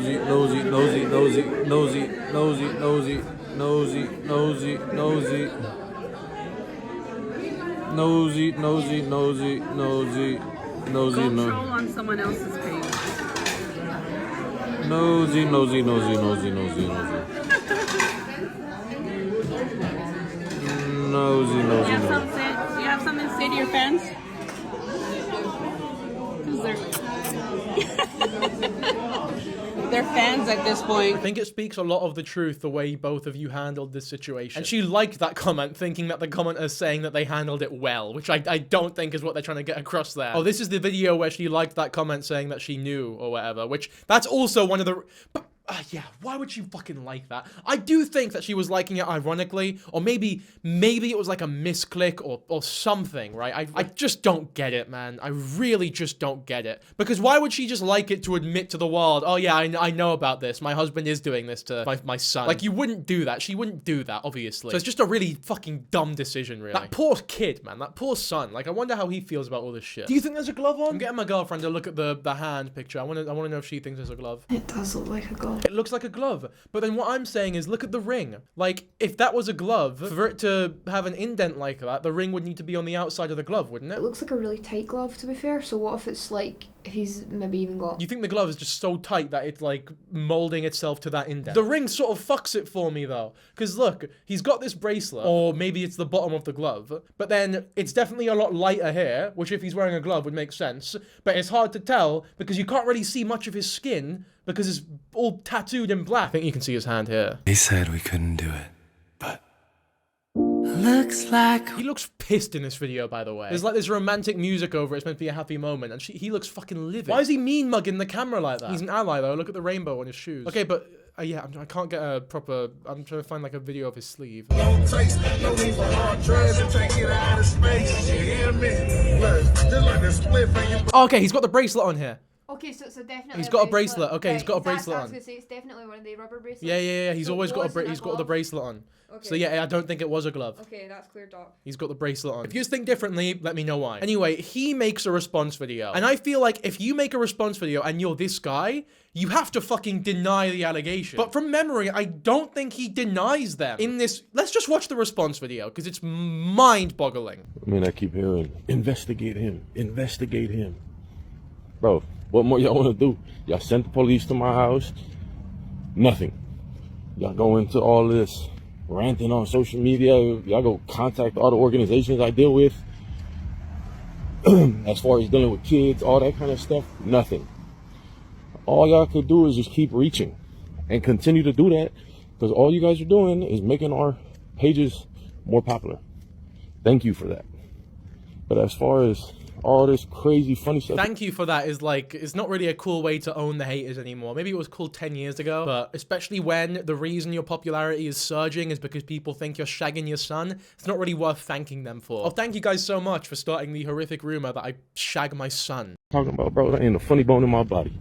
troll on someone else's page. Nosy. You have something to say to your fans? They're fans at this point. I think it speaks a lot of the truth, the way both of you handled this situation. And she liked that comment, thinking that the commenter is saying that they handled it well, which I don't think is what they're trying to get across there. Oh, this is the video where she liked that comment saying that she knew or whatever, which that's also one of the... yeah, why would she fucking like that? I do think that she was liking it ironically, or maybe it was like a misclick or something, right? I just don't get it, man. I really just don't get it. Because why would she just like it to admit to the world, oh yeah, I know about this. My husband is doing this to my son. Like, you wouldn't do that. She wouldn't do that, obviously. So it's just a really fucking dumb decision, really. That poor kid, man. That poor son. Like, I wonder how he feels about all this shit. Do you think there's a glove on? I'm getting my girlfriend to look at the hand picture. I want to know if she thinks there's a glove. It does look like a glove. It looks like a glove. But then what I'm saying is, look at the ring. Like, if that was a glove, for it to have an indent like that, the ring would need to be on the outside of the glove, wouldn't it? It looks like a really tight glove, to be fair. So what if it's like, if he's maybe even got... You think the glove is just so tight that it's like molding itself to that indent? The ring sort of fucks it for me though. Because look, he's got this bracelet, or maybe it's the bottom of the glove, but then it's definitely a lot lighter here, which if he's wearing a glove would make sense, but it's hard to tell because you can't really see much of his skin because it's all tattooed in black. I think you can see his hand here. He said we couldn't do it, but looks like... He looks pissed in this video, by the way. There's like this romantic music over it. It's meant to be a happy moment, and he looks fucking livid. Why is he mean mugging the camera like that? He's an ally though. Look at the rainbow on his shoes. Okay, but Yeah, I can't get a proper. I'm trying to find like a video of his sleeve. No taste, no need for hard drugs and take it out of space. You hear me? Look, just like the split from your. Oh, okay, he's got the bracelet on here. Okay, so definitely. He's got a bracelet. Okay, he's got a bracelet I on. was gonna say it's definitely one of the rubber bracelets. Yeah. He's So always got wasn't he's got the glove? bracelet on. Okay. So yeah, I don't think it was a glove. Okay, that's cleared up. He's got the bracelet on. If you think differently, let me know why. Anyway, he makes a response video. And I feel like if you make a response video and you're this guy, you have to fucking deny the allegation. But from memory, I don't think he denies them. In this, let's just watch the response video, because it's mind-boggling. I mean, I keep hearing, investigate him. Bro, what more y'all want to do? Y'all sent the police to my house. Nothing. Y'all go into all this ranting on social media. Y'all go contact all the organizations I deal with. As far as dealing with kids, all that kind of stuff, nothing. All y'all could do is just keep reaching and continue to do that, because all you guys are doing is making our pages more popular. Thank you for that. But as far as all this crazy funny stuff, thank you for that is like, it's not really a cool way to own the haters anymore. Maybe it was cool 10 years ago, but especially when the reason your popularity is surging is because people think you're shagging your son, it's not really worth thanking them for. Oh, thank you guys so much for starting the horrific rumor that I shag my son. talking about, bro, that ain't a funny bone in my body.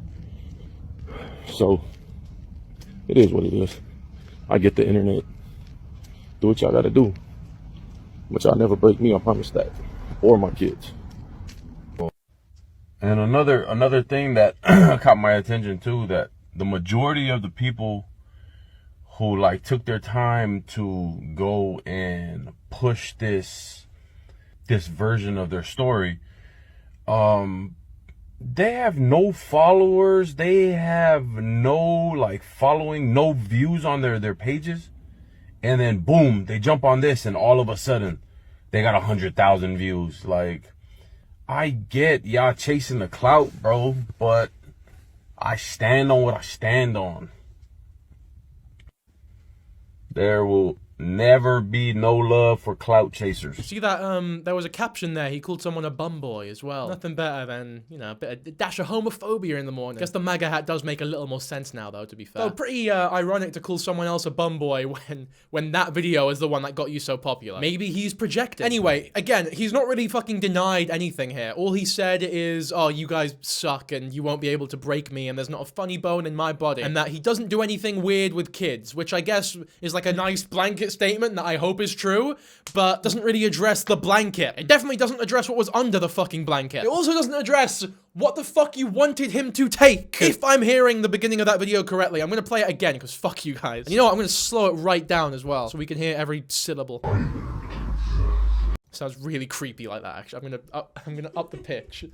So it is what it is. I get the internet. Do what y'all gotta do. But y'all never break me, I promise that. Or my kids. And another thing that caught my attention too, that the majority of the people who like took their time to go and push this version of their story, they have no followers, they have no like following, no views on their pages, and then boom, they jump on this and all of a sudden they got 100,000 views. Like, I get y'all chasing the clout, bro, but I stand on what I stand on. There will never be no love for clout chasers. See that, there was a caption there, he called someone a bum boy as well. Nothing better than, you know, a dash of homophobia in the morning. Guess the MAGA hat does make a little more sense now, though, to be fair. So pretty, ironic to call someone else a bum boy when that video is the one that got you so popular. Maybe he's projecting. Anyway, again, he's not really fucking denied anything here. All he said is, oh, you guys suck and you won't be able to break me and there's not a funny bone in my body. And that he doesn't do anything weird with kids, which I guess is like a nice blanket statement that I hope is true, but doesn't really address the blanket. It definitely doesn't address what was under the fucking blanket. It also doesn't address what the fuck you wanted him to take. If I'm hearing the beginning of that video correctly, I'm gonna play it again, because fuck you guys. And you know what, I'm gonna slow it right down as well, so we can hear every syllable. Sounds really creepy like that, actually. I'm gonna up the pitch.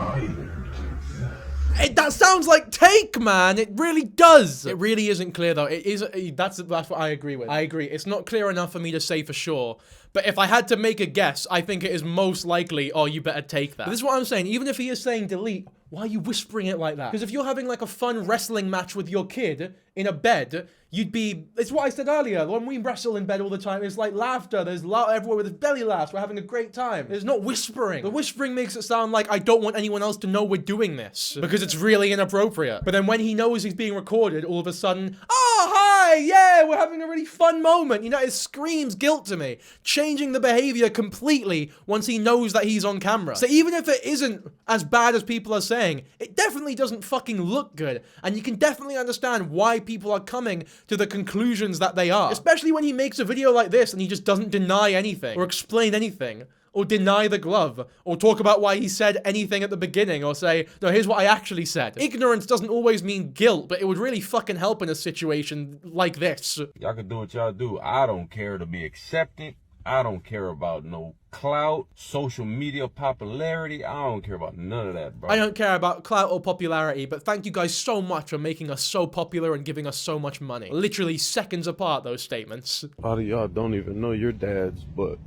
That sounds like take, man. It really does. It really isn't clear, though. It is. That's what I agree with. I agree. It's not clear enough for me to say for sure. But if I had to make a guess, I think it is most likely, oh, you better take that. But this is what I'm saying. Even if he is saying delete, why are you whispering it like that? Because if you're having like a fun wrestling match with your kid in a bed, you'd be, it's what I said earlier, when we wrestle in bed all the time, it's like laughter, there's everywhere with belly laughs, we're having a great time. There's not whispering. The whispering makes it sound like I don't want anyone else to know we're doing this, because it's really inappropriate. But then when he knows he's being recorded, all of a sudden, oh, hi, yeah, we're having a really fun moment. You know, it screams guilt to me. Changing the behavior completely once he knows that he's on camera. So even if it isn't as bad as people are saying, it definitely doesn't fucking look good. And you can definitely understand why people are coming to the conclusions that they are. Especially when he makes a video like this and he just doesn't deny anything or explain anything or deny the glove or talk about why he said anything at the beginning or say, no, here's what I actually said. Ignorance doesn't always mean guilt, but it would really fucking help in a situation like this. Y'all can do what y'all do. I don't care to be accepted. I don't care about no clout, social media popularity. I don't care about none of that, bro. I don't care about clout or popularity, but thank you guys so much for making us so popular and giving us so much money. Literally seconds apart, those statements. a lot of y'all don't even know your dads, but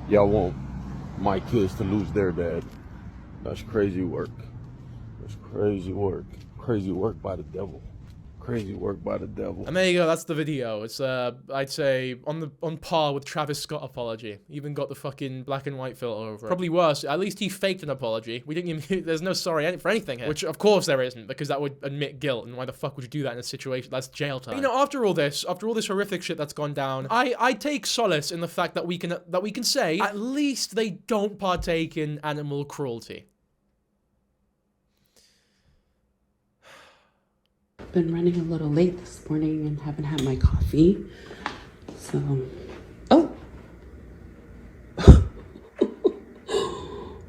y'all want my kids to lose their dad. That's crazy work. That's crazy work. Crazy work by the devil. Crazy work by the devil. And there you go, that's the video. It's I'd say on par with Travis Scott apology. Even got the fucking black and white filter over it. Probably worse, at least he faked an apology. We didn't even, there's no sorry for anything here. Which of course there isn't, because that would admit guilt, and why the fuck would you do that in a situation? That's jail time. But, you know, after all this horrific shit that's gone down, I take solace in the fact that we can say at least they don't partake in animal cruelty. Been running a little late this morning and haven't had my coffee. So, oh.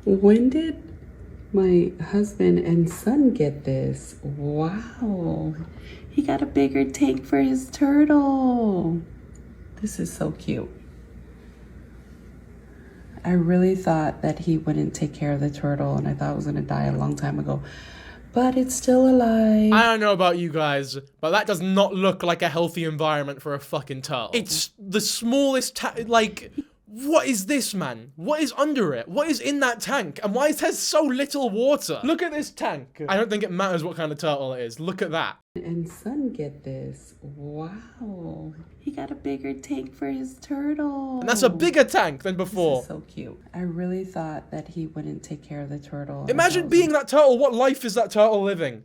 When did my husband and son get this? Wow. He got a bigger tank for his turtle. This is so cute. I really thought that he wouldn't take care of the turtle, and I thought it was gonna die a long time ago. But it's still alive. I don't know about you guys, but that does not look like a healthy environment for a fucking turtle. It's the smallest like, what is this, man? What is under it? What is in that tank? And why is there so little water? Look at this tank. I don't think it matters what kind of turtle it is. Look at that. And son get this. Wow. He got a bigger tank for his turtle. And that's a bigger tank than before. This is so cute. I really thought that he wouldn't take care of the turtle. Imagine being that turtle. What life is that turtle living?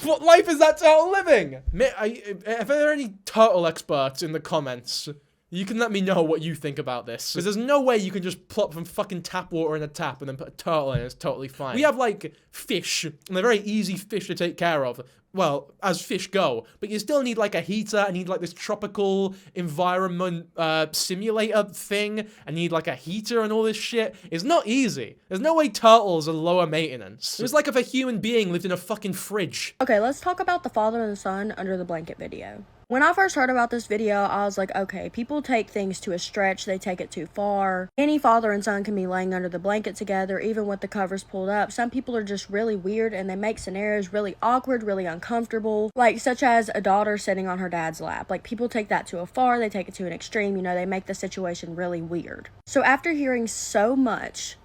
What life is that turtle living? If there are any turtle experts in the comments, you can let me know what you think about this. Because there's no way you can just plop some fucking tap water in a tap and then put a turtle in and it's totally fine. We have, like, fish, and they're very easy fish to take care of. Well, as fish go. But you still need, like, a heater, and need, like, this tropical environment simulator thing, and you need, like, a heater and all this shit. It's not easy. There's no way turtles are lower maintenance. It's like if a human being lived in a fucking fridge. Okay, let's talk about the father and the son under the blanket video. When I first heard about this video, I was like, okay, people take things to a stretch, they take it too far. Any father and son can be laying under the blanket together, even with the covers pulled up. Some people are just really weird, and they make scenarios really awkward, really uncomfortable, like such as a daughter sitting on her dad's lap. Like, people take that to a far, they take it to an extreme, you know, they make the situation really weird. So after hearing so much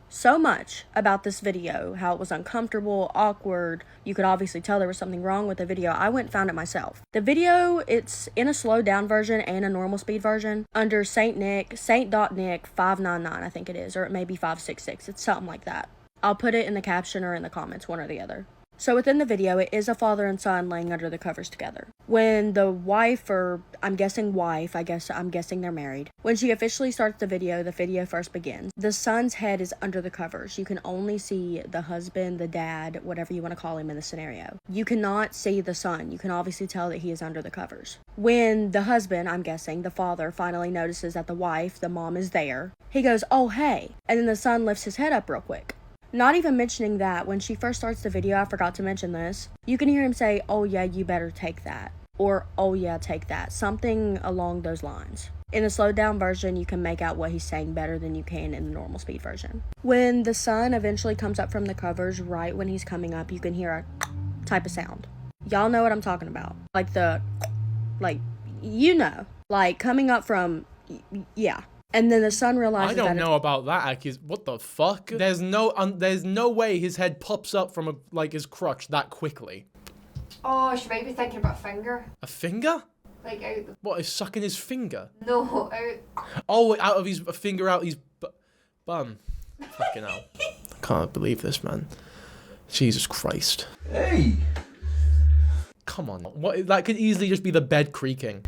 about this video, how it was uncomfortable, awkward, you could obviously tell there was something wrong with the video, I went and found it myself. The video, it's in a slowed down version and a normal speed version under Saint.Nick 599, I think it is, or it may be 566, it's something like that. I'll put it in the caption or in the comments, one or the other. So within the video, it is a father and son laying under the covers together. When the wife, or I'm guessing they're married. When she officially starts the video first begins. The son's head is under the covers. You can only see the husband, the dad, whatever you want to call him in the scenario. You cannot see the son. You can obviously tell that he is under the covers. When the husband, I'm guessing, the father, finally notices that the wife, the mom, is there, he goes, "Oh, hey." And then the son lifts his head up real quick. Not even mentioning that, when she first starts the video, I forgot to mention this, you can hear him say, "Oh yeah, you better take that." Or, "Oh yeah, take that." Something along those lines. In the slowed down version, you can make out what he's saying better than you can in the normal speed version. When the son eventually comes up from the covers, right when he's coming up, you can hear a type of sound. Y'all know what I'm talking about. Like you know. Like, coming up from, yeah. And then the son realizes I don't know about that. What the fuck? There's no way his head pops up from his crotch that quickly. Oh, she might be thinking about a finger. A finger? Like out the... What, is sucking his finger? No, out... Oh, out of his finger, out his bum. Fucking hell. I can't believe this, man. Jesus Christ. Hey! Come on. That could easily just be the bed creaking.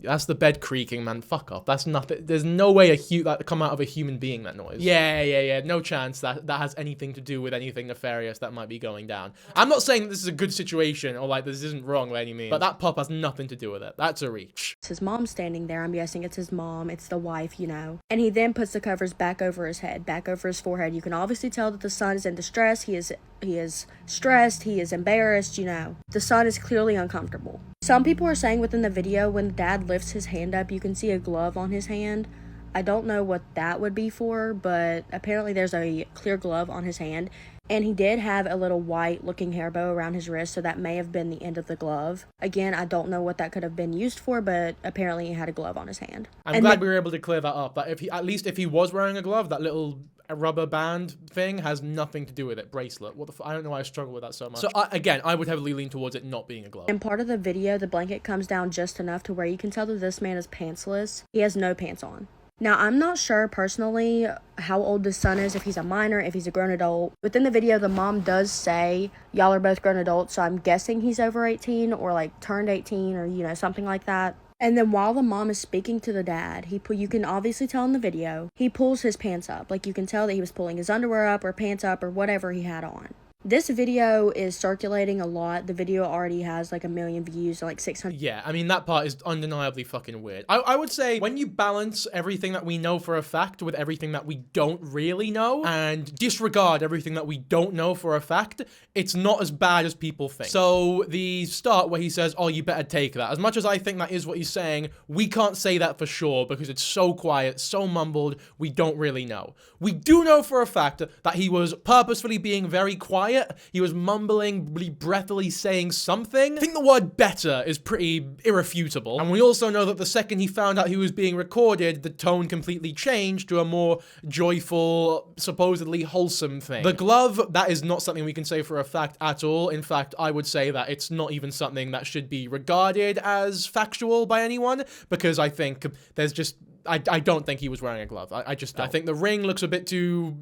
That's the bed creaking, man. Fuck off. That's nothing. There's no way that come out of a human being, that noise. Yeah. No chance that has anything to do with anything nefarious that might be going down. I'm not saying this is a good situation or like this isn't wrong by any means, but that pop has nothing to do with it. That's a reach. It's his mom standing there. I'm guessing it's his mom. It's the wife, you know. And he then puts the covers back over his head, back over his forehead. You can obviously tell that the son is in distress. He is stressed. He is embarrassed, you know. The son is clearly uncomfortable. Some people are saying within the video, when dad lifts his hand up, you can see a glove on his hand. I don't know what that would be for, but apparently there's a clear glove on his hand. And he did have a little white looking hair bow around his wrist, so that may have been the end of the glove. Again, I don't know what that could have been used for, but apparently he had a glove on his hand. I'm glad we were able to clear that up. That if he, at least if he was wearing a glove, that little rubber band thing has nothing to do with it. Bracelet. What the I don't know why I struggle with that so much. So again, I would heavily lean towards it not being a glove. In part of the video, the blanket comes down just enough to where you can tell that this man is pantsless. He has no pants on. Now, I'm not sure personally how old this son is, if he's a minor, if he's a grown adult. Within the video, the mom does say, y'all are both grown adults, so I'm guessing he's over 18 or like turned 18 or, you know, something like that. And then while the mom is speaking to the dad, you can obviously tell in the video, he pulls his pants up. Like, you can tell that he was pulling his underwear up or pants up or whatever he had on. This video is circulating a lot. The video already has like 1 million views, like 600. Yeah, I mean, that part is undeniably fucking weird. I would say when you balance everything that we know for a fact with everything that we don't really know and disregard everything that we don't know for a fact, it's not as bad as people think. So the start where he says, oh, you better take that. As much as I think that is what he's saying, we can't say that for sure because it's so quiet, so mumbled, we don't really know. We do know for a fact that he was purposefully being very quiet. He was mumbling, really breathily saying something. I think the word better is pretty irrefutable. And we also know that the second he found out he was being recorded, the tone completely changed to a more joyful, supposedly wholesome thing. The glove, that is not something we can say for a fact at all. In fact, I would say that it's not even something that should be regarded as factual by anyone, because I think there's just I don't think he was wearing a glove. I just don't. I think the ring looks a bit too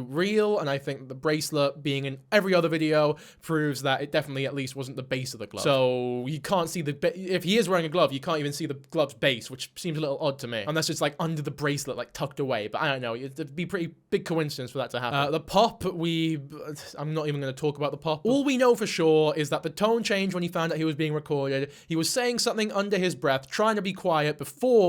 real, and I think the bracelet being in every other video proves that it definitely at least wasn't the base of the glove. So you can't see if he is wearing a glove, you can't even see the glove's base, which seems a little odd to me. Unless it's like under the bracelet, like tucked away. But I don't know. It'd be a pretty big coincidence for that to happen. The pop, I'm not even going to talk about the pop. All we know for sure is that the tone changed when he found out he was being recorded. He was saying something under his breath, trying to be quiet before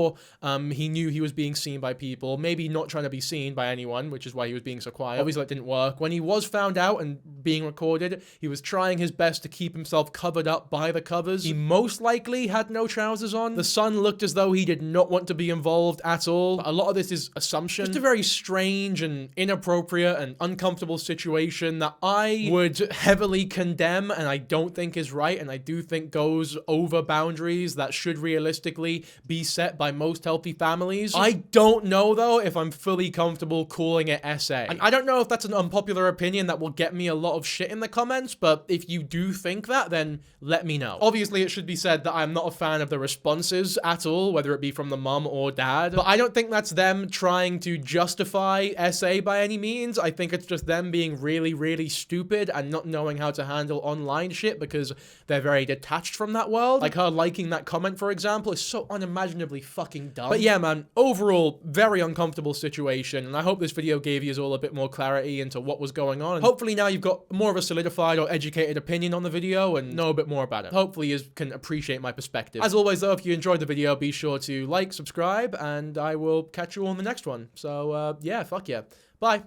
he knew he was being seen by people, maybe not trying to be seen by anyone, which is why he was being so quiet. Obviously that didn't work. When he was found out and being recorded, he was trying his best to keep himself covered up by the covers. He most likely had no trousers on. The son looked as though he did not want to be involved at all. A lot of this is assumption. Just a very strange and inappropriate and uncomfortable situation that I would heavily condemn and I don't think is right, and I do think goes over boundaries that should realistically be set by most healthy families. I don't know though if I'm fully comfortable calling it SA. And I don't know if that's an unpopular opinion that will get me a lot of shit in the comments, but if you do think that, then let me know. Obviously, it should be said that I'm not a fan of the responses at all, whether it be from the mum or dad, but I don't think that's them trying to justify SA by any means. I think it's just them being really, really stupid and not knowing how to handle online shit because they're very detached from that world. Like her liking that comment, for example, is so unimaginably fucking dumb. But yeah, man, overall, very uncomfortable situation, and I hope this video gave you all a bit more clarity into what was going on, and hopefully now you've got more of a solidified or educated opinion on the video and know a bit more about it. Hopefully you can appreciate my perspective. As always though, if you enjoyed the video, be sure to like, subscribe, and I will catch you on the next one. So yeah, fuck yeah. Bye.